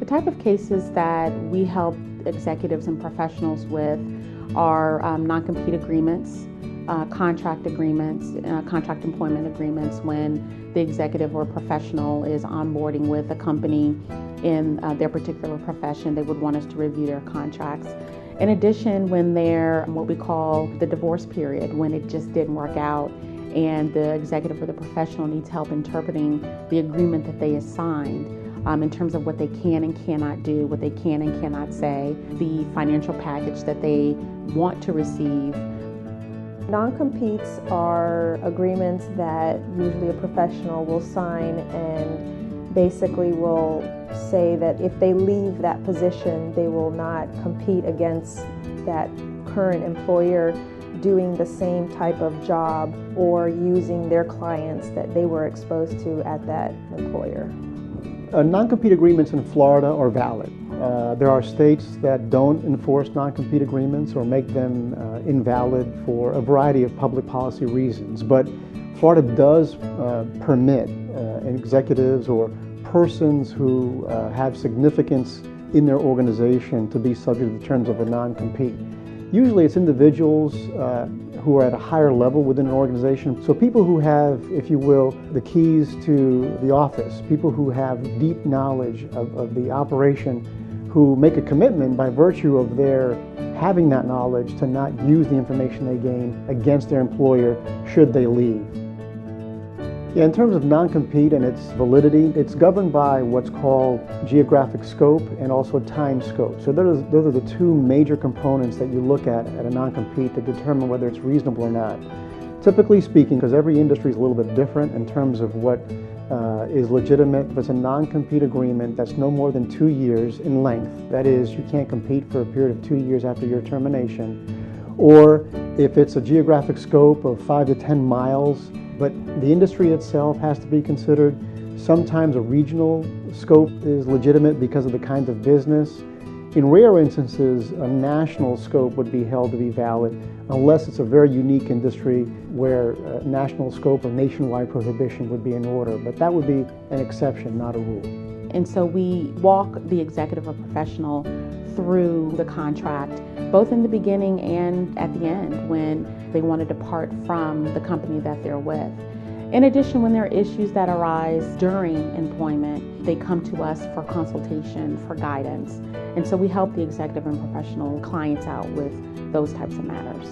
The type of cases that we help executives and professionals with are non-compete agreements, contract agreements, contract employment agreements when the executive or professional is onboarding with a company in their particular profession. They would want us to review their contracts. In addition, when they're what we call the divorce period, when it just didn't work out and the executive or the professional needs help interpreting the agreement that they assigned in terms of what they can and cannot do, what they can and cannot say, the financial package that they want to receive. Non-competes are agreements that usually a professional will sign and basically will say that if they leave that position, they will not compete against that current employer doing the same type of job or using their clients that they were exposed to at that employer. Non-compete agreements in Florida are valid. There are states that don't enforce non-compete agreements or make them invalid for a variety of public policy reasons. But Florida does permit executives or persons who have significance in their organization to be subject to the terms of a non-compete. Usually it's individuals who are at a higher level within an organization. So people who have, if you will, the keys to the office, people who have deep knowledge of the operation, who make a commitment by virtue of their having that knowledge to not use the information they gain against their employer should they leave. Yeah, in terms of non-compete and its validity, it's governed by what's called geographic scope and also time scope. So those are the two major components that you look at a non-compete to determine whether it's reasonable or not. Typically speaking, because every industry is a little bit different in terms of what is legitimate, if it's a non-compete agreement that's no more than 2 years in length, that is, you can't compete for a period of 2 years after your termination, or if it's a geographic scope of 5 to 10 miles, but the industry itself has to be considered. Sometimes a regional scope is legitimate because of the kind of business. In rare instances, a national scope would be held to be valid unless it's a very unique industry where a national scope or nationwide prohibition would be in order. But that would be an exception, not a rule. And so we walk the executive or professional through the contract, both in the beginning and at the end when they want to depart from the company that they're with. In addition, when there are issues that arise during employment, they come to us for consultation, for guidance. And so we help the executive and professional clients out with those types of matters.